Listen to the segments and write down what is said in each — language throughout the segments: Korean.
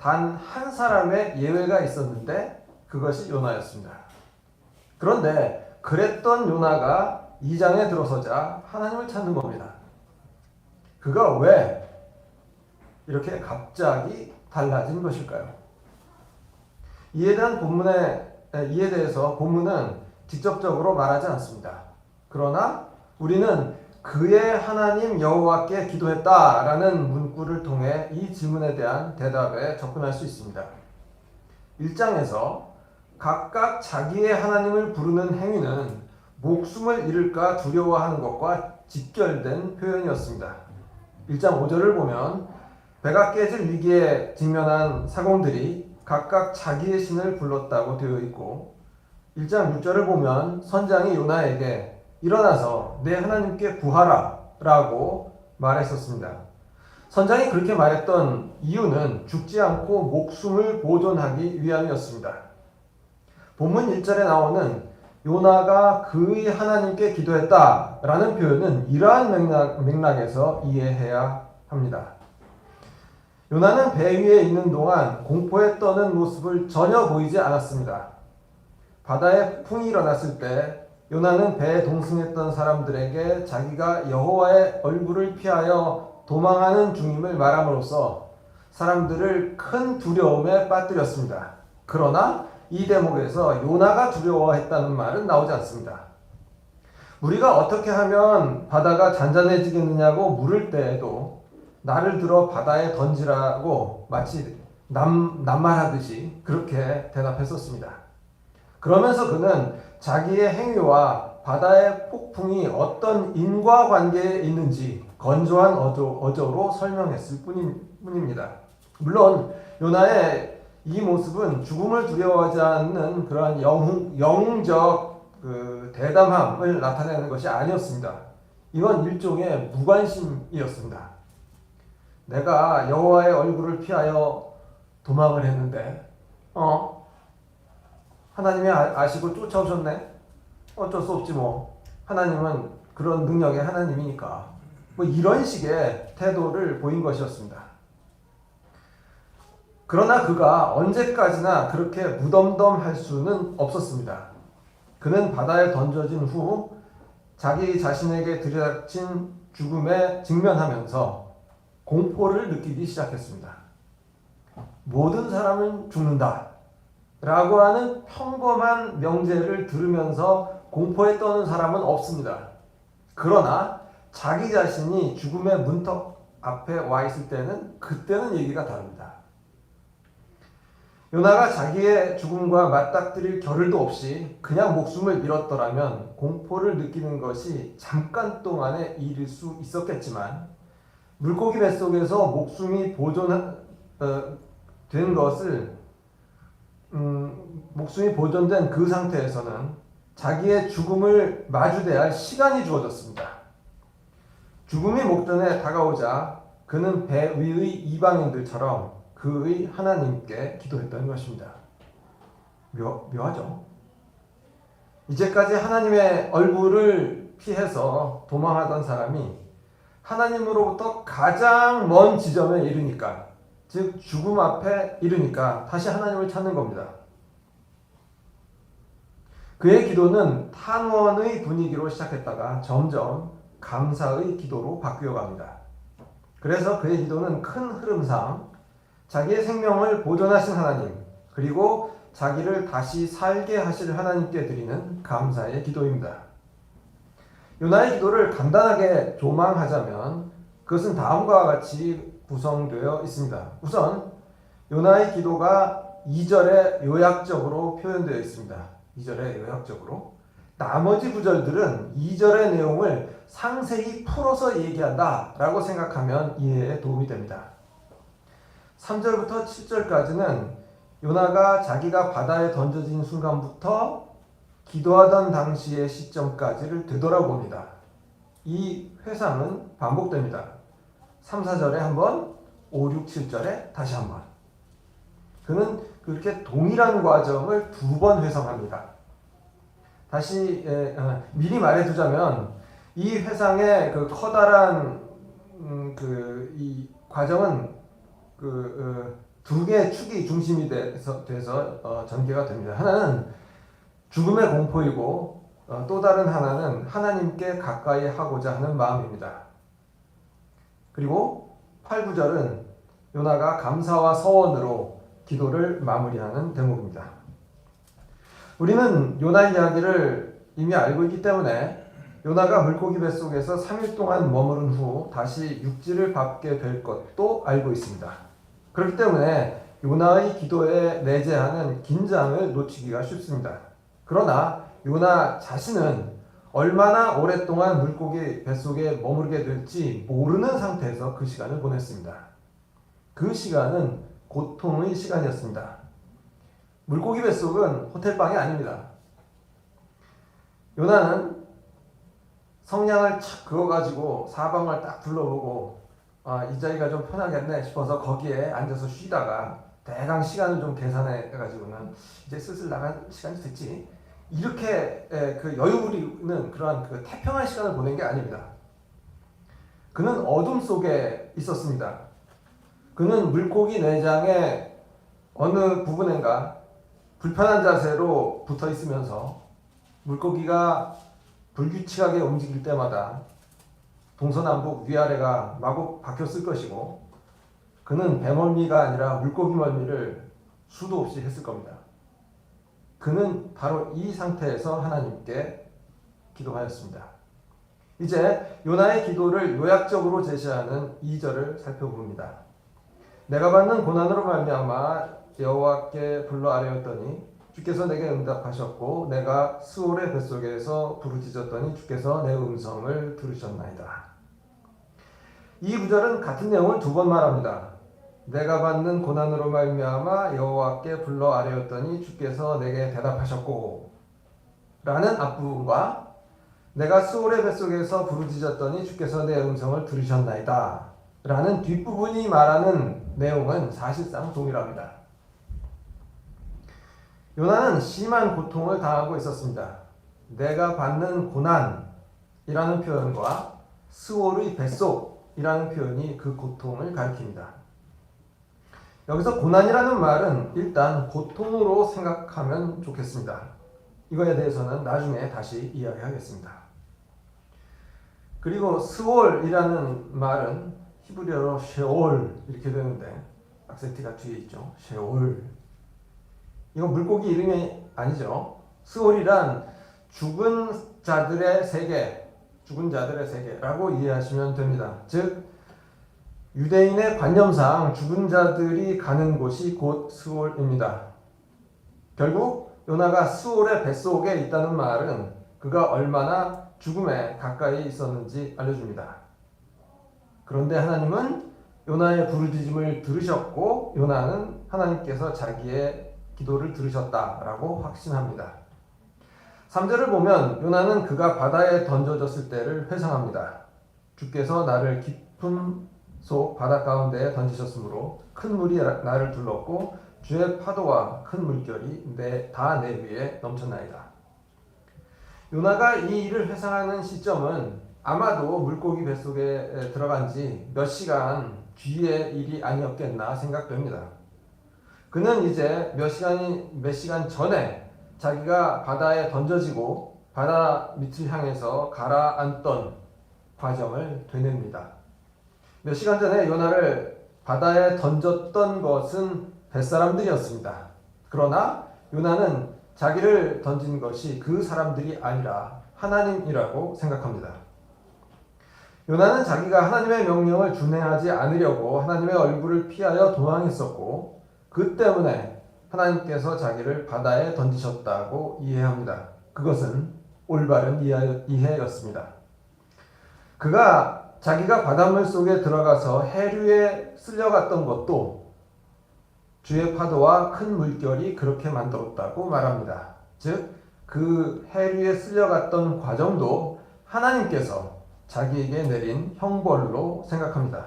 단 한 사람의 예외가 있었는데 그것이 요나였습니다. 그런데 그랬던 요나가 2장에 들어서자 하나님을 찾는 겁니다. 그가 왜 이렇게 갑자기 달라진 것일까요? 이에 대해서 본문은 직접적으로 말하지 않습니다. 그러나 우리는 그의 하나님 여호와께 기도했다라는 문구를 통해 이 질문에 대한 대답에 접근할 수 있습니다. 1장에서 각각 자기의 하나님을 부르는 행위는 목숨을 잃을까 두려워하는 것과 직결된 표현이었습니다. 1장 5절을 보면 배가 깨질 위기에 직면한 사공들이 각각 자기의 신을 불렀다고 되어 있고 1장 6절을 보면 선장이 요나에게 일어나서 내 하나님께 구하라 라고 말했었습니다. 선장이 그렇게 말했던 이유는 죽지 않고 목숨을 보존하기 위함이었습니다. 본문 1절에 나오는 요나가 그의 하나님께 기도했다라는 표현은 이러한 맥락에서 이해해야 합니다. 요나는 배 위에 있는 동안 공포에 떠는 모습을 전혀 보이지 않았습니다. 바다에 폭풍이 일어났을 때 요나는 배에 동승했던 사람들에게 자기가 여호와의 얼굴을 피하여 도망하는 중임을 말함으로써 사람들을 큰 두려움에 빠뜨렸습니다. 그러나 이 대목에서 요나가 두려워했다는 말은 나오지 않습니다. 우리가 어떻게 하면 바다가 잔잔해지겠느냐고 물을 때에도 나를 들어 바다에 던지라고 마치 낱말하듯이 그렇게 대답했었습니다. 그러면서 그는 자기의 행위와 바다의 폭풍이 어떤 인과관계에 있는지 건조한 어조로 설명했을 뿐입니다. 물론 요나의 이 모습은 죽음을 두려워하지 않는 그러한 영웅적 대담함을 나타내는 것이 아니었습니다. 이건 일종의 무관심이었습니다. 내가 여호와의 얼굴을 피하여 도망을 했는데 하나님이 아시고 쫓아오셨네? 어쩔 수 없지 뭐. 하나님은 그런 능력의 하나님이니까. 뭐 이런 식의 태도를 보인 것이었습니다. 그러나 그가 언제까지나 그렇게 무덤덤할 수는 없었습니다. 그는 바다에 던져진 후 자기 자신에게 들이닥친 죽음에 직면하면서 공포를 느끼기 시작했습니다. 모든 사람은 죽는다 라고 하는 평범한 명제를 들으면서 공포에 떠는 사람은 없습니다. 그러나 자기 자신이 죽음의 문턱 앞에 와 있을 때는 그때는 얘기가 다릅니다. 요나가 자기의 죽음과 맞닥뜨릴 겨를도 없이 그냥 목숨을 잃었더라면 공포를 느끼는 것이 잠깐 동안의 일일 수 있었겠지만 물고기 뱃속에서 목숨이 목숨이 보존된 그 상태에서는 자기의 죽음을 마주대야 할 시간이 주어졌습니다. 죽음이 목전에 다가오자 그는 배 위의 이방인들처럼 그의 하나님께 기도했던 것입니다. 묘하죠? 이제까지 하나님의 얼굴을 피해서 도망하던 사람이 하나님으로부터 가장 먼 지점에 이르니까, 즉 죽음 앞에 이르니까 다시 하나님을 찾는 겁니다. 그의 기도는 탄원의 분위기로 시작했다가 점점 감사의 기도로 바뀌어 갑니다. 그래서 그의 기도는 큰 흐름상 자기의 생명을 보존하신 하나님, 그리고 자기를 다시 살게 하실 하나님께 드리는 감사의 기도입니다. 요나의 기도를 간단하게 조망하자면 그것은 다음과 같이 구성되어 있습니다. 우선 요나의 기도가 2절에 요약적으로 표현되어 있습니다. 2절에 요약적으로. 나머지 구절들은 2절의 내용을 상세히 풀어서 얘기한다 라고 생각하면 이해에 도움이 됩니다. 3절부터 7절까지는 요나가 자기가 바다에 던져진 순간부터 기도하던 당시의 시점까지를 되돌아봅니다. 이 회상은 반복됩니다. 3, 4절에 한 번, 5, 6, 7절에 다시 한 번. 그는 그렇게 동일한 과정을 2번 회상합니다. 다시 미리 말해두자면 이 회상의 그 커다란 이 과정은 두 개의 축이 중심이 돼서 전개가 됩니다. 하나는 죽음의 공포이고 또 다른 하나는 하나님께 가까이 하고자 하는 마음입니다. 그리고 8, 9절은 요나가 감사와 서원으로 기도를 마무리하는 대목입니다. 우리는 요나 이야기를 이미 알고 있기 때문에 요나가 물고기 뱃속에서 3일 동안 머무른 후 다시 육지를 밟게 될 것도 알고 있습니다. 그렇기 때문에 요나의 기도에 내재하는 긴장을 놓치기가 쉽습니다. 그러나 요나 자신은 얼마나 오랫동안 물고기 뱃속에 머무르게 될지 모르는 상태에서 그 시간을 보냈습니다. 그 시간은 고통의 시간이었습니다. 물고기 뱃속은 호텔방이 아닙니다. 요나는 성냥을 착 그어가지고 사방을 딱 둘러보고 이 자리가 좀 편하겠네 싶어서 거기에 앉아서 쉬다가 대강 시간을 좀 계산해가지고는 이제 슬슬 나갈 시간이 됐지. 이렇게 그 여유 부리는 그러한 그 태평한 시간을 보낸 게 아닙니다. 그는 어둠 속에 있었습니다. 그는 물고기 내장의 어느 부분인가 불편한 자세로 붙어 있으면서 물고기가 불규칙하게 움직일 때마다 동서남북 위아래가 마구 박혔을 것이고 그는 배멀미가 아니라 물고기 멀미를 수도 없이 했을 겁니다. 그는 바로 이 상태에서 하나님께 기도하였습니다. 이제 요나의 기도를 요약적으로 제시하는 2절을 살펴봅니다. 내가 받는 고난으로 말미암아 여호와께 불러 아뢰었더니 주께서 내게 응답하셨고 내가 스올의 뱃속에서 부르짖었더니 주께서 내 음성을 들으셨나이다. 이 구절은 같은 내용을 두 번 말합니다. 내가 받는 고난으로 말미암아 여호와께 불러 아뢰었더니 주께서 내게 대답하셨고 라는 앞부분과 내가 스올의 뱃속에서 부르짖었더니 주께서 내 음성을 들으셨나이다 라는 뒷부분이 말하는 내용은 사실상 동일합니다. 요나는 심한 고통을 당하고 있었습니다. 내가 받는 고난이라는 표현과 스올의 뱃속이라는 표현이 그 고통을 가리킵니다. 여기서 고난이라는 말은 일단 고통으로 생각하면 좋겠습니다. 이거에 대해서는 나중에 다시 이야기하겠습니다. 그리고 스올이라는 말은 히브리어로 셰올 이렇게 되는데 악센트가 뒤에 있죠. 셰올. 이건 물고기 이름이 아니죠. 스올이란 죽은 자들의 세계라고 이해하시면 됩니다. 즉 유대인의 관념상 죽은 자들이 가는 곳이 곧 스올입니다. 결국 요나가 스올의 뱃속에 있다는 말은 그가 얼마나 죽음에 가까이 있었는지 알려줍니다. 그런데 하나님은 요나의 부르짖음을 들으셨고 요나는 하나님께서 자기의 기도를 들으셨다라고 확신합니다. 3절을 보면 요나는 그가 바다에 던져졌을 때를 회상합니다. 주께서 나를 깊은 속 바다 가운데에 던지셨으므로 큰 물이 나를 둘렀고 주의 파도와 큰 물결이 다 내 위에 넘쳤나이다. 요나가 이 일을 회상하는 시점은 아마도 물고기 뱃속에 들어간 지 몇 시간 뒤의 일이 아니었겠나 생각됩니다. 그는 이제 몇 시간 전에 자기가 바다에 던져지고 바다 밑을 향해서 가라앉던 과정을 되뇌입니다. 몇 시간 전에 요나를 바다에 던졌던 것은 뱃사람들이었습니다. 그러나 요나는 자기를 던진 것이 그 사람들이 아니라 하나님이라고 생각합니다. 요나는 자기가 하나님의 명령을 준행하지 않으려고 하나님의 얼굴을 피하여 도망했었고 그 때문에 하나님께서 자기를 바다에 던지셨다고 이해합니다. 그것은 올바른 이해였습니다. 자기가 바닷물 속에 들어가서 해류에 쓸려갔던 것도 주의 파도와 큰 물결이 그렇게 만들었다고 말합니다. 즉, 그 해류에 쓸려갔던 과정도 하나님께서 자기에게 내린 형벌로 생각합니다.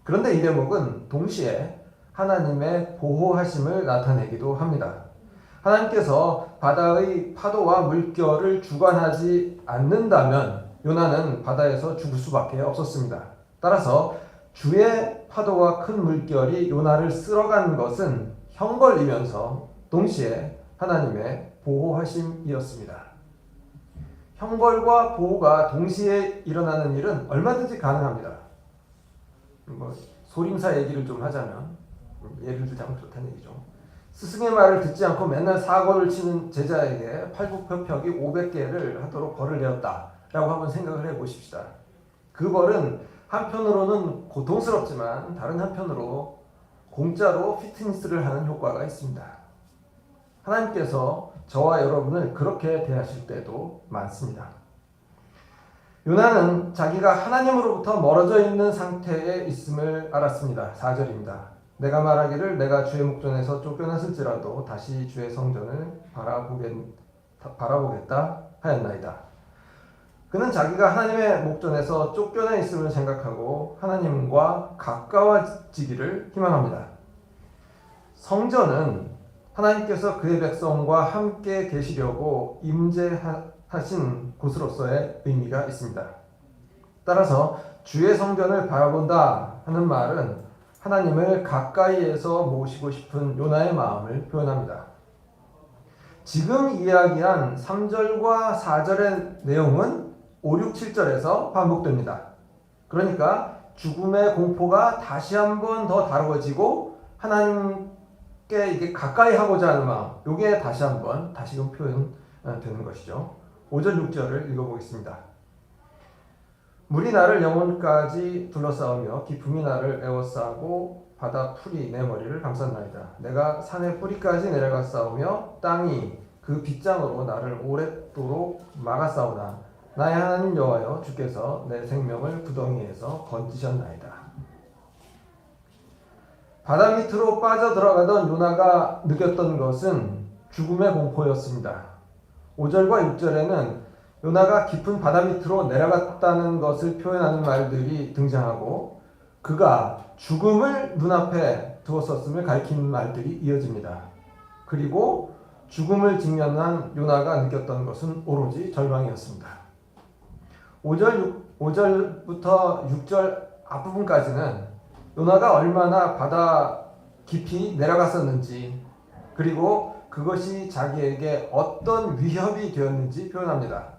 그런데 이 대목은 동시에 하나님의 보호하심을 나타내기도 합니다. 하나님께서 바다의 파도와 물결을 주관하지 않는다면 요나는 바다에서 죽을 수밖에 없었습니다. 따라서 주의 파도와 큰 물결이 요나를 쓸어간 것은 형벌이면서 동시에 하나님의 보호하심이었습니다. 형벌과 보호가 동시에 일어나는 일은 얼마든지 가능합니다. 소림사 얘기를 좀 하자면, 예를 들자면 그렇다는 얘기죠. 스승의 말을 듣지 않고 맨날 사고를 치는 제자에게 팔굽혀펴기 500개를 하도록 벌을 내었다라고 한번 생각을 해보십시다. 그 벌은 한편으로는 고통스럽지만 다른 한편으로 공짜로 피트니스를 하는 효과가 있습니다. 하나님께서 저와 여러분을 그렇게 대하실 때도 많습니다. 요나는 자기가 하나님으로부터 멀어져 있는 상태에 있음을 알았습니다. 4절입니다. 내가 말하기를 내가 주의 목전에서 쫓겨났을지라도 다시 주의 성전을 바라보겠다 하였나이다. 그는 자기가 하나님의 목전에서 쫓겨나 있음을 생각하고 하나님과 가까워지기를 희망합니다. 성전은 하나님께서 그의 백성과 함께 계시려고 임재하신 곳으로서의 의미가 있습니다. 따라서 주의 성전을 바라본다 하는 말은 하나님을 가까이에서 모시고 싶은 요나의 마음을 표현합니다. 지금 이야기한 3절과 4절의 내용은 5, 6, 7절에서 반복됩니다. 그러니까 죽음의 공포가 다시 한번 더 다루어지고 하나님께 이게 가까이 하고자 하는 마음, 이게 다시 한번 다시금 표현되는 것이죠. 5절, 6절을 읽어보겠습니다. 물이 나를 영혼까지 둘러싸우며 기품이 나를 에워싸고 바다 풀이 내 머리를 감쌌나이다. 내가 산의 뿌리까지 내려가 싸우며 땅이 그 빗장으로 나를 오랫도록 막아싸우나 나의 하나님 여호와여 주께서 내 생명을 구덩이에서 건지셨나이다. 바다 밑으로 빠져들어가던 요나가 느꼈던 것은 죽음의 공포였습니다. 5절과 6절에는 요나가 깊은 바다 밑으로 내려갔다는 것을 표현하는 말들이 등장하고 그가 죽음을 눈앞에 두었었음을 가리키는 말들이 이어집니다. 그리고 죽음을 직면한 요나가 느꼈던 것은 오로지 절망이었습니다. 5절부터 6절 앞부분까지는 요나가 얼마나 바다 깊이 내려갔었는지 그리고 그것이 자기에게 어떤 위협이 되었는지 표현합니다.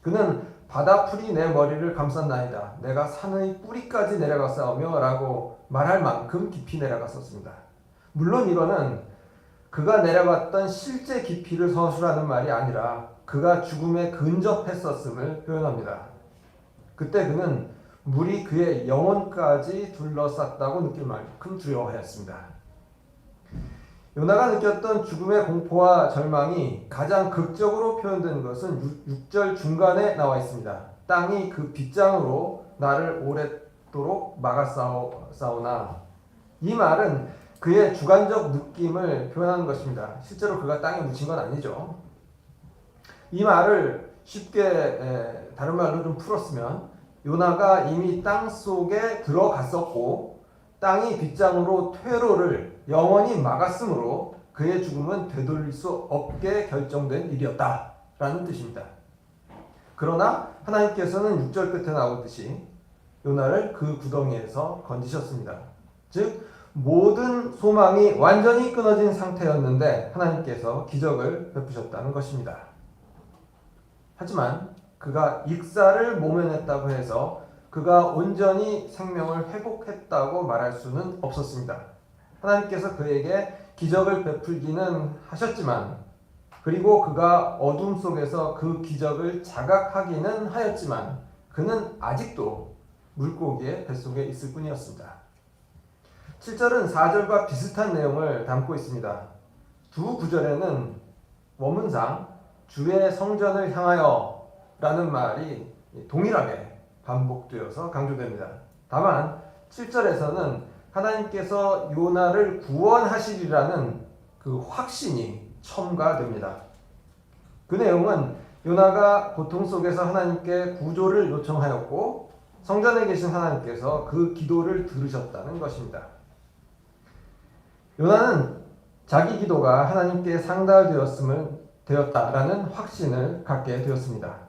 그는 바다 풀이 내 머리를 감쌌나이다. 내가 산의 뿌리까지 내려갔사오며 라고 말할 만큼 깊이 내려갔었습니다. 물론 이거는 그가 내려갔던 실제 깊이를 서술하는 말이 아니라 그가 죽음에 근접했었음을 표현합니다. 그때 그는 물이 그의 영혼까지 둘러쌌다고 느낄 만큼 두려워하였습니다. 요나가 느꼈던 죽음의 공포와 절망이 가장 극적으로 표현된 것은 6절 중간에 나와 있습니다. 땅이 그 빗장으로 나를 오랫도록 막아싸우나 이 말은 그의 주관적 느낌을 표현하는 것입니다. 실제로 그가 땅에 묻힌 건 아니죠. 이 말을 쉽게 다른 말로 좀 풀었으면 요나가 이미 땅 속에 들어갔었고 땅이 빗장으로 퇴로를 영원히 막았으므로 그의 죽음은 되돌릴 수 없게 결정된 일이었다라는 뜻입니다. 그러나 하나님께서는 6절 끝에 나오듯이 요나를 그 구덩이에서 건지셨습니다. 즉 모든 소망이 완전히 끊어진 상태였는데 하나님께서 기적을 베푸셨다는 것입니다. 하지만 그가 익사를 모면했다고 해서 그가 온전히 생명을 회복했다고 말할 수는 없었습니다. 하나님께서 그에게 기적을 베풀기는 하셨지만 그리고 그가 어둠 속에서 그 기적을 자각하기는 하였지만 그는 아직도 물고기의 뱃속에 있을 뿐이었습니다. 7절은 4절과 비슷한 내용을 담고 있습니다. 두 구절에는 원문상 주의 성전을 향하여 라는 말이 동일하게 반복되어서 강조됩니다. 다만 7절에서는 하나님께서 요나를 구원하시리라는 그 확신이 첨가됩니다. 그 내용은 요나가 고통 속에서 하나님께 구조를 요청하였고 성전에 계신 하나님께서 그 기도를 들으셨다는 것입니다. 요나는 자기 기도가 하나님께 상달되었다라는 확신을 갖게 되었습니다.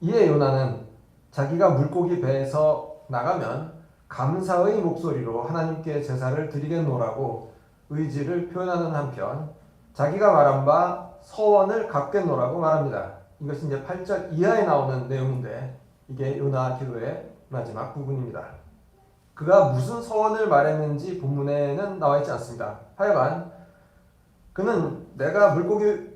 이에 요나는 자기가 물고기 배에서 나가면 감사의 목소리로 하나님께 제사를 드리겠노라고 의지를 표현하는 한편 자기가 말한 바 서원을 갚겠노라고 말합니다. 이것이 이제 8절 이하에 나오는 내용인데 이게 요나 기도의 마지막 부분입니다. 그가 무슨 서원을 말했는지 본문에는 나와 있지 않습니다. 하여간 그는 내가 물고기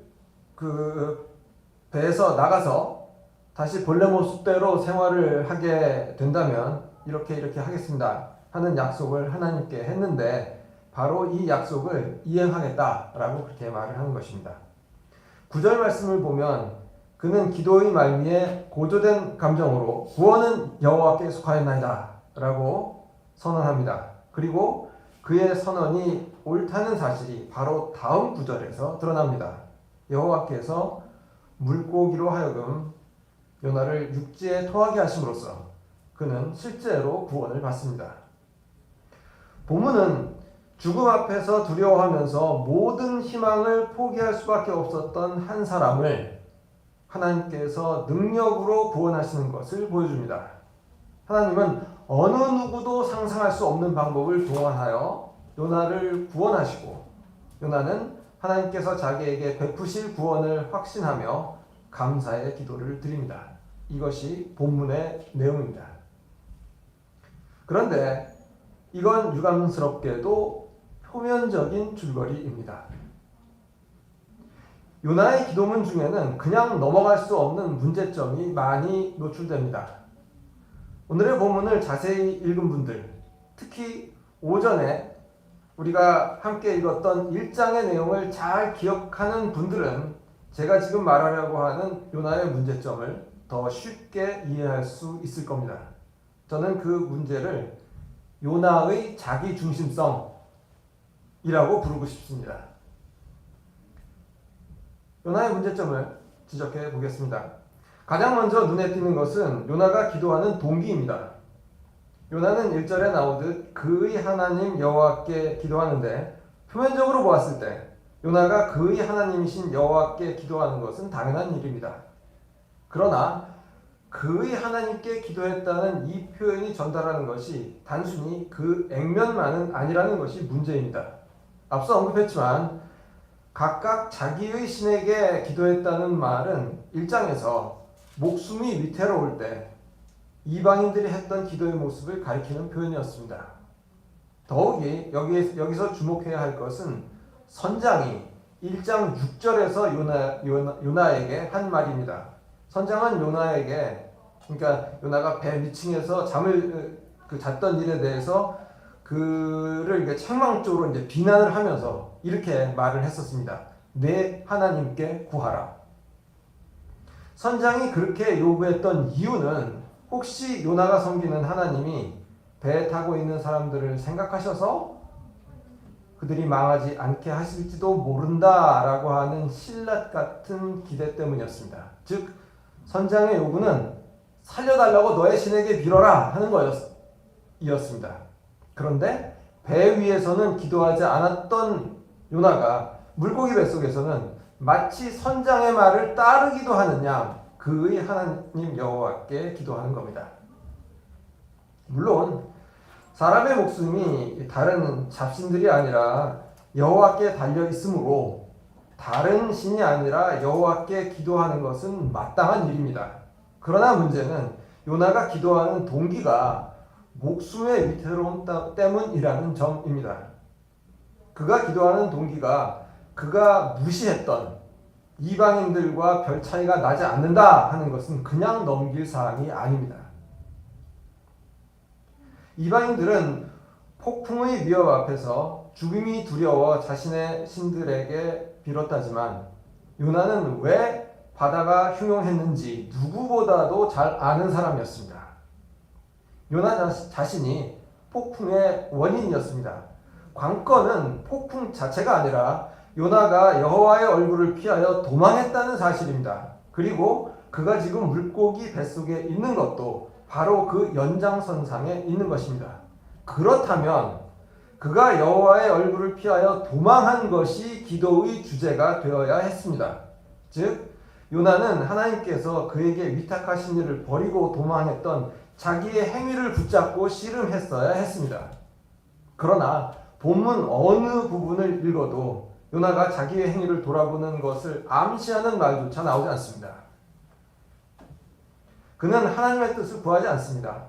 배에서 나가서 다시 본래 모습대로 생활을 하게 된다면 이렇게 하겠습니다 하는 약속을 하나님께 했는데 바로 이 약속을 이행하겠다라고 그렇게 말을 하는 것입니다. 9절 말씀을 보면 그는 기도의 말미에 고조된 감정으로 구원은 여호와께 속하였나이다 라고 선언합니다. 그리고 그의 선언이 옳다는 사실이 바로 다음 구절에서 드러납니다. 여호와께서 물고기로 하여금 요나를 육지에 토하게 하심으로써 그는 실제로 구원을 받습니다. 본문은 죽음 앞에서 두려워하면서 모든 희망을 포기할 수밖에 없었던 한 사람을 하나님께서 능력으로 구원하시는 것을 보여줍니다. 하나님은 어느 누구도 상상할 수 없는 방법을 동원하여 요나를 구원하시고 요나는 하나님께서 자기에게 베푸실 구원을 확신하며 감사의 기도를 드립니다. 이것이 본문의 내용입니다. 그런데 이건 유감스럽게도 표면적인 줄거리입니다. 요나의 기도문 중에는 그냥 넘어갈 수 없는 문제점이 많이 노출됩니다. 오늘의 본문을 자세히 읽은 분들, 특히 오전에 우리가 함께 읽었던 1장의 내용을 잘 기억하는 분들은 제가 지금 말하려고 하는 요나의 문제점을 더 쉽게 이해할 수 있을 겁니다. 저는 그 문제를 요나의 자기중심성이라고 부르고 싶습니다. 요나의 문제점을 지적해 보겠습니다. 가장 먼저 눈에 띄는 것은 요나가 기도하는 동기입니다. 요나는 1절에 나오듯 그의 하나님 여호와께 기도하는데 표면적으로 보았을 때 요나가 그의 하나님이신 여호와께 기도하는 것은 당연한 일입니다. 그러나 그의 하나님께 기도했다는 이 표현이 전달하는 것이 단순히 그 액면만은 아니라는 것이 문제입니다. 앞서 언급했지만 각각 자기의 신에게 기도했다는 말은 1장에서 목숨이 위태로울 때 이방인들이 했던 기도의 모습을 가리키는 표현이었습니다. 더욱이 여기서 주목해야 할 것은 선장이 1장 6절에서 요나에게 한 말입니다. 선장은 요나에게, 그러니까 요나가 배 위층에서 잠을 잤던 일에 대해서 그를 책망적으로 비난을 하면서 이렇게 말을 했었습니다. 내 하나님께 구하라. 선장이 그렇게 요구했던 이유는 혹시 요나가 섬기는 하나님이 배에 타고 있는 사람들을 생각하셔서 그들이 망하지 않게 하실지도 모른다라고 하는 신라 같은 기대 때문이었습니다. 즉 선장의 요구는 살려달라고 너의 신에게 빌어라 하는 거였습니다. 그런데 배 위에서는 기도하지 않았던 요나가 물고기 뱃속에서는 마치 선장의 말을 따르기도 하는 양 그의 하나님 여호와께 기도하는 겁니다. 물론 사람의 목숨이 다른 잡신들이 아니라 여호와께 달려 있으므로 다른 신이 아니라 여호와께 기도하는 것은 마땅한 일입니다. 그러나 문제는 요나가 기도하는 동기가 목숨의 위태로움 때문이라는 점입니다. 그가 기도하는 동기가 그가 무시했던 이방인들과 별 차이가 나지 않는다 하는 것은 그냥 넘길 사항이 아닙니다. 이방인들은 폭풍의 위협 앞에서 죽음이 두려워 자신의 신들에게 빌었다지만 요나는 왜 바다가 흉흉했는지 누구보다도 잘 아는 사람이었습니다. 요나 자신이 폭풍의 원인이었습니다. 관건은 폭풍 자체가 아니라 요나가 여호와의 얼굴을 피하여 도망했다는 사실입니다. 그리고 그가 지금 물고기 뱃속에 있는 것도 바로 그 연장선상에 있는 것입니다. 그렇다면 그가 여호와의 얼굴을 피하여 도망한 것이 기도의 주제가 되어야 했습니다. 즉 요나는 하나님께서 그에게 위탁하신 일을 버리고 도망했던 자기의 행위를 붙잡고 씨름했어야 했습니다. 그러나 본문 어느 부분을 읽어도 요나가 자기의 행위를 돌아보는 것을 암시하는 말조차 나오지 않습니다. 그는 하나님의 뜻을 구하지 않습니다.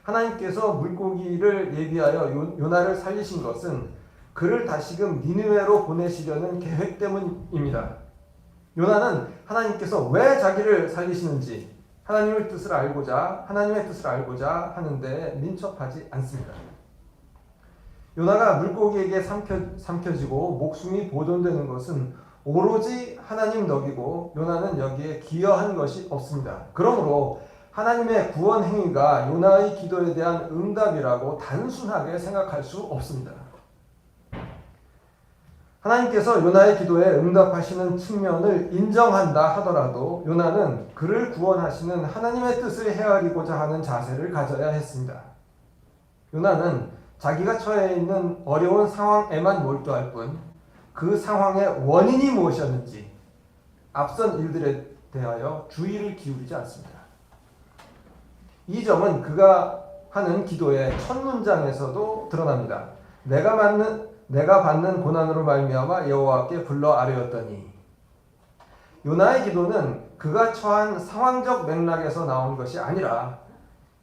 하나님께서 물고기를 예비하여 요나를 살리신 것은 그를 다시금 니느웨로 보내시려는 계획 때문입니다. 요나는 하나님께서 왜 자기를 살리시는지 하나님의 뜻을 알고자 하는데 민첩하지 않습니다. 요나가 물고기에게 삼켜지고 목숨이 보존되는 것은 오로지 하나님 덕이고 요나는 여기에 기여한 것이 없습니다. 그러므로 하나님의 구원 행위가 요나의 기도에 대한 응답이라고 단순하게 생각할 수 없습니다. 하나님께서 요나의 기도에 응답하시는 측면을 인정한다 하더라도 요나는 그를 구원하시는 하나님의 뜻을 헤아리고자 하는 자세를 가져야 했습니다. 요나는 자기가 처해 있는 어려운 상황에만 몰두할 뿐 그 상황의 원인이 무엇이었는지 앞선 일들에 대하여 주의를 기울이지 않습니다. 이 점은 그가 하는 기도의 첫 문장에서도 드러납니다. 내가 받는 고난으로 말미암아 여호와께 불러 아뢰었더니. 요나의 기도는 그가 처한 상황적 맥락에서 나온 것이 아니라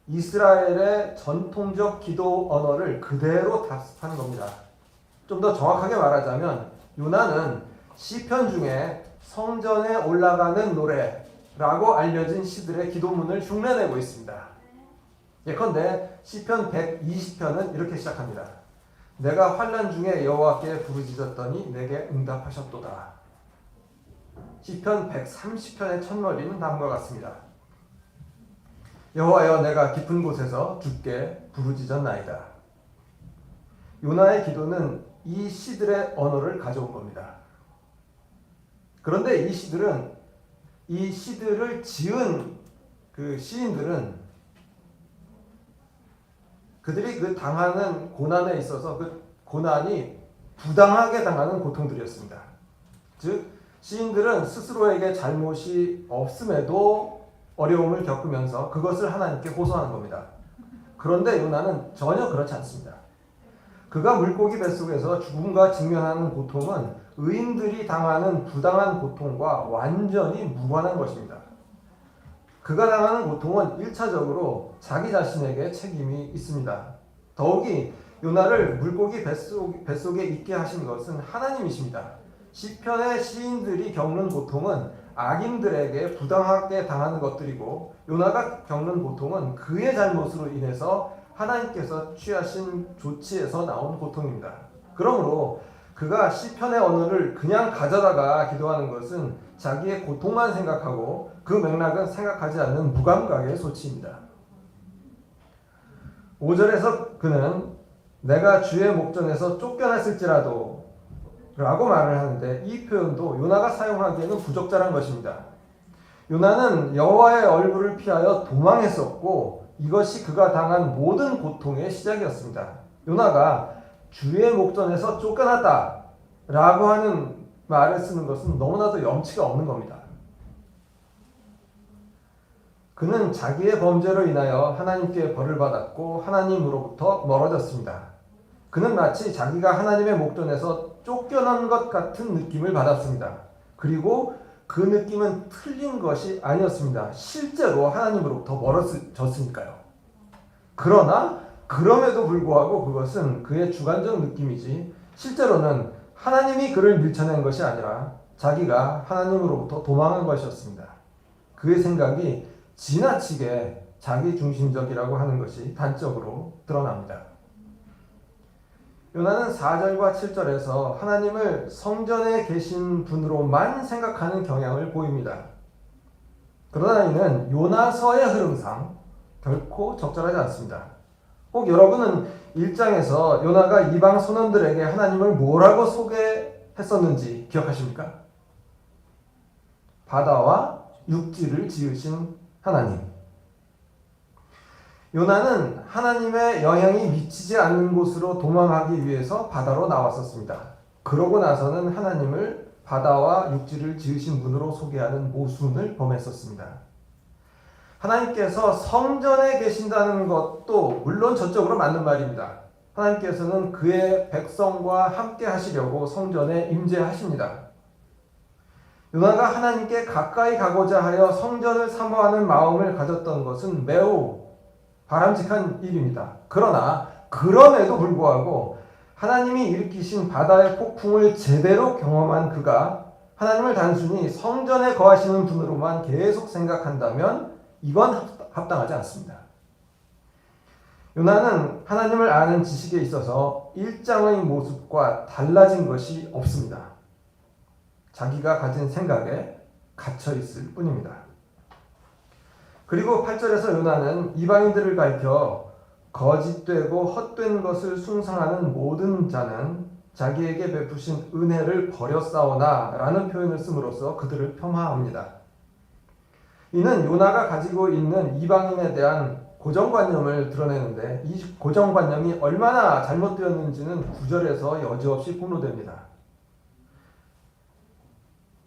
이스라엘의 전통적 기도 언어를 그대로 답습한 겁니다. 좀 더 정확하게 말하자면 요나는 시편 중에 성전에 올라가는 노래라고 알려진 시들의 기도문을 흉내내고 있습니다. 예컨대 시편 120편은 이렇게 시작합니다. 내가 환난 중에 여호와께 부르짖었더니 내게 응답하셨도다. 시편 130편의 첫머리는 다음과 같습니다. 여호와여 내가 깊은 곳에서 주께 부르짖었나이다. 요나의 기도는 이 시들의 언어를 가져온 겁니다. 그런데 이 시들을 지은 그 시인들은 그들이 그 당하는 고난에 있어서 그 고난이 부당하게 당하는 고통들이었습니다. 즉 시인들은 스스로에게 잘못이 없음에도 어려움을 겪으면서 그것을 하나님께 호소하는 겁니다. 그런데 요나는 전혀 그렇지 않습니다. 그가 물고기 뱃속에서 죽음과 직면하는 고통은 의인들이 당하는 부당한 고통과 완전히 무관한 것입니다. 그가 당하는 고통은 1차적으로 자기 자신에게 책임이 있습니다. 더욱이 요나를 물고기 뱃속에 있게 하신 것은 하나님이십니다. 시편의 시인들이 겪는 고통은 악인들에게 부당하게 당하는 것들이고 요나가 겪는 고통은 그의 잘못으로 인해서 하나님께서 취하신 조치에서 나온 고통입니다. 그러므로 그가 시편의 언어를 그냥 가져다가 기도하는 것은 자기의 고통만 생각하고 그 맥락은 생각하지 않는 무감각의 소치입니다. 5절에서 그는 내가 주의 목전에서 쫓겨났을지라도 라고 말을 하는데 이 표현도 요나가 사용하기에는 부적절한 것입니다. 요나는 여호와의 얼굴을 피하여 도망했었고 이것이 그가 당한 모든 고통의 시작이었습니다. 요나가 주의 목전에서 쫓겨났다 라고 하는 말을 쓰는 것은 너무나도 염치가 없는 겁니다. 그는 자기의 범죄로 인하여 하나님께 벌을 받았고 하나님으로부터 멀어졌습니다. 그는 마치 자기가 하나님의 목전에서 쫓겨난 것 같은 느낌을 받았습니다. 그리고 그 느낌은 틀린 것이 아니었습니다. 실제로 하나님으로부터 멀어졌으니까요. 그러나 그럼에도 불구하고 그것은 그의 주관적 느낌이지 실제로는 하나님이 그를 밀쳐낸 것이 아니라 자기가 하나님으로부터 도망한 것이었습니다. 그의 생각이 지나치게 자기중심적이라고 하는 것이 단적으로 드러납니다. 요나는 4절과 7절에서 하나님을 성전에 계신 분으로만 생각하는 경향을 보입니다. 그러나 이는 요나서의 흐름상 결코 적절하지 않습니다. 혹 여러분은 1장에서 요나가 이방 선원들에게 하나님을 뭐라고 소개했었는지 기억하십니까? 바다와 육지를 지으신 하나님. 요나는 하나님의 영향이 미치지 않는 곳으로 도망하기 위해서 바다로 나왔었습니다. 그러고 나서는 하나님을 바다와 육지를 지으신 분으로 소개하는 모순을 범했었습니다. 하나님께서 성전에 계신다는 것도 물론 전적으로 맞는 말입니다. 하나님께서는 그의 백성과 함께 하시려고 성전에 임재하십니다. 요나가 하나님께 가까이 가고자 하여 성전을 사모하는 마음을 가졌던 것은 매우 바람직한 일입니다. 그러나 그럼에도 불구하고 하나님이 일으키신 바다의 폭풍을 제대로 경험한 그가 하나님을 단순히 성전에 거하시는 분으로만 계속 생각한다면 이건 합당하지 않습니다. 요나는 하나님을 아는 지식에 있어서 일장의 모습과 달라진 것이 없습니다. 자기가 가진 생각에 갇혀 있을 뿐입니다. 그리고 8절에서 요나는 이방인들을 가리켜 거짓되고 헛된 것을 숭상하는 모든 자는 자기에게 베푸신 은혜를 버렸사오나 라는 표현을 씀으로써 그들을 폄하합니다. 이는 요나가 가지고 있는 이방인에 대한 고정관념을 드러내는데 이 고정관념이 얼마나 잘못되었는지는 9절에서 여지없이 폭로됩니다.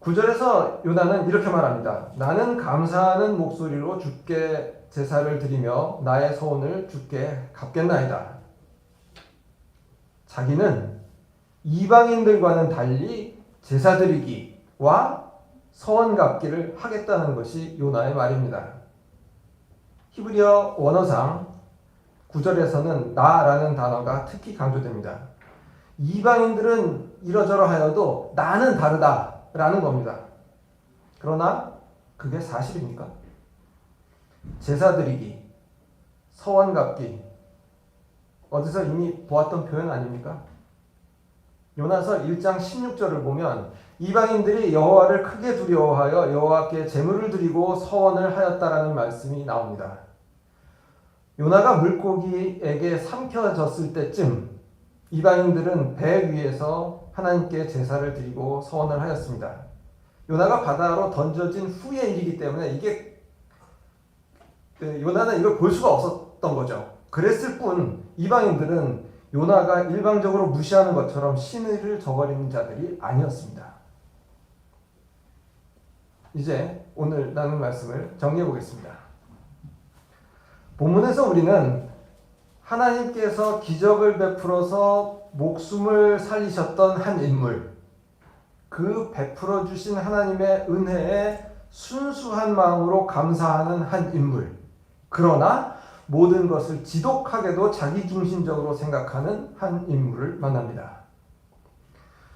9절에서 요나는 이렇게 말합니다. 나는 감사하는 목소리로 주께 제사를 드리며 나의 소원을 주께 갚겠나이다. 자기는 이방인들과는 달리 제사 드리기와 소원 갚기를 하겠다는 것이 요나의 말입니다. 히브리어 원어상 9절에서는 나라는 단어가 특히 강조됩니다. 이방인들은 이러저러하여도 나는 다르다 라는 겁니다. 그러나 그게 사실입니까? 제사 드리기, 서원 갚기, 어디서 이미 보았던 표현 아닙니까? 요나서 1장 16절을 보면 이방인들이 여호와를 크게 두려워하여 여호와께 제물을 드리고 서원을 하였다라는 말씀이 나옵니다. 요나가 물고기에게 삼켜졌을 때쯤 이방인들은 배 위에서 하나님께 제사를 드리고 서원을 하였습니다. 요나가 바다로 던져진 후의 일이기 때문에 요나는 이걸 볼 수가 없었던 거죠. 그랬을 뿐 이방인들은 요나가 일방적으로 무시하는 것처럼 신의를 저버리는 자들이 아니었습니다. 이제 오늘 나눈 말씀을 정리해 보겠습니다. 본문에서 우리는 하나님께서 기적을 베풀어서 목숨을 살리셨던 한 인물, 그 베풀어 주신 하나님의 은혜에 순수한 마음으로 감사하는 한 인물, 그러나 모든 것을 지독하게도 자기 중심적으로 생각하는 한 인물을 만납니다.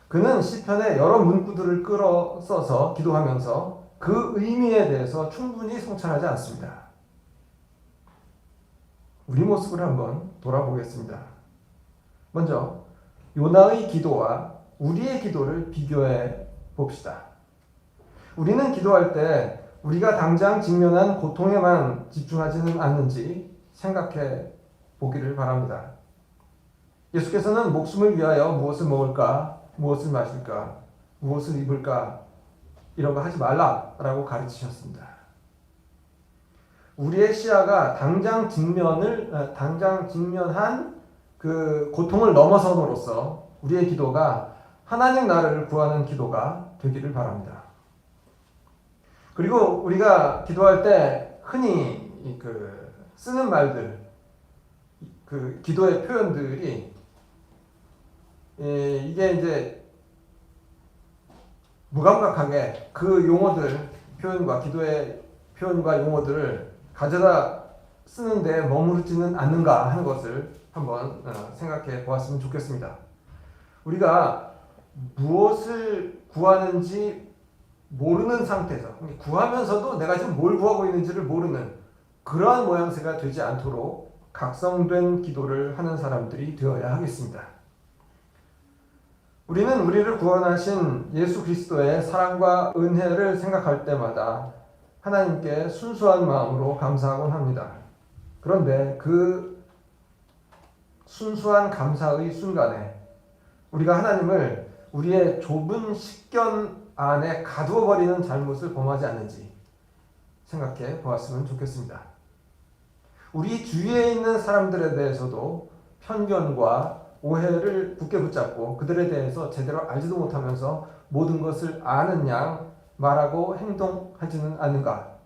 그는 시편의 여러 문구들을 끌어 써서 기도하면서 그 의미에 대해서 충분히 성찰하지 않습니다. 우리 모습을 한번 돌아보겠습니다. 먼저 요나의 기도와 우리의 기도를 비교해 봅시다. 우리는 기도할 때 우리가 당장 직면한 고통에만 집중하지는 않는지 생각해 보기를 바랍니다. 예수께서는 목숨을 위하여 무엇을 먹을까, 무엇을 마실까, 무엇을 입을까 이런 거 하지 말라라고 가르치셨습니다. 우리의 시야가 당장 직면한 그 고통을 넘어섬으로써 우리의 기도가 하나님 나라를 구하는 기도가 되기를 바랍니다. 그리고 우리가 기도할 때 흔히 쓰는 말들, 그 기도의 표현들이 이게 이제 무감각하게 그 용어들, 표현과 기도의 표현과 용어들을 가져다 쓰는데 머무르지는 않는가 하는 것을 한번 생각해 보았으면 좋겠습니다. 우리가 무엇을 구하는지 모르는 상태에서, 구하면서도 내가 지금 뭘 구하고 있는지를 모르는 그러한 모양새가 되지 않도록 각성된 기도를 하는 사람들이 되어야 하겠습니다. 우리는 우리를 구원하신 예수 그리스도의 사랑과 은혜를 생각할 때마다 하나님께 순수한 마음으로 감사하곤 합니다. 그런데 그 순수한 감사의 순간에 우리가 하나님을 우리의 좁은 식견 안에 가두어 버리는 잘못을 범하지 않는지 생각해 보았으면 좋겠습니다. 우리 주위에 있는 사람들에 대해서도 편견과 오해를 굳게 붙잡고 그들에 대해서 제대로 알지도 못하면서 모든 것을 아는 양 말하고 행동하지는 않는가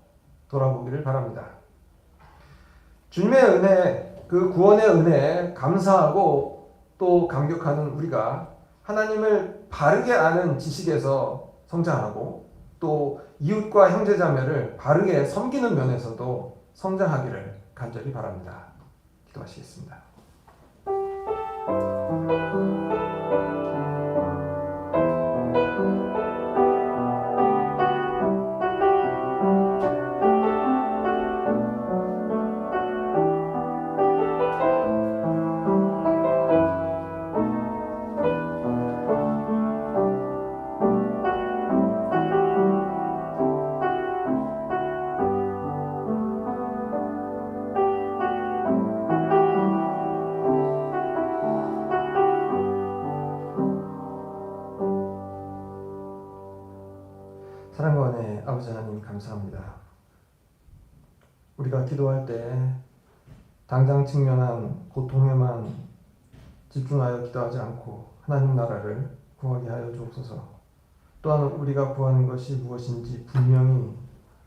돌아보기를 바랍니다. 주님의 은혜, 그 구원의 은혜에 감사하고 또 감격하는 우리가 하나님을 바르게 아는 지식에서 성장하고 또 이웃과 형제자매를 바르게 섬기는 면에서도 성장하기를 간절히 바랍니다. 기도하시겠습니다. 사랑과 은혜의 아버지 하나님 감사합니다. 우리가 기도할 때 당장 직면한 고통에만 집중하여 기도하지 않고 하나님 나라를 구하게 하여 주옵소서. 또한 우리가 구하는 것이 무엇인지 분명히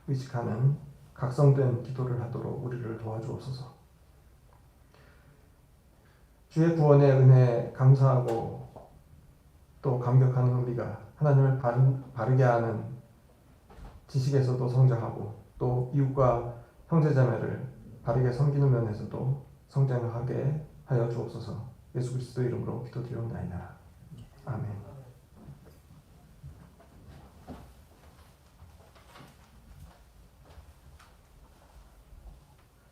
의식하는 각성된 기도를 하도록 우리를 도와주옵소서. 주의 구원의 은혜에 감사하고 또 감격하는 우리가 하나님을 바르게 아는 지식에서도 성장하고 또 이웃과 형제자매를 바르게 섬기는 면에서도 성장하게 하여 주옵소서. 예수 그리스도 이름으로 기도드리옵나이다. 아멘.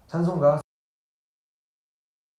찬송가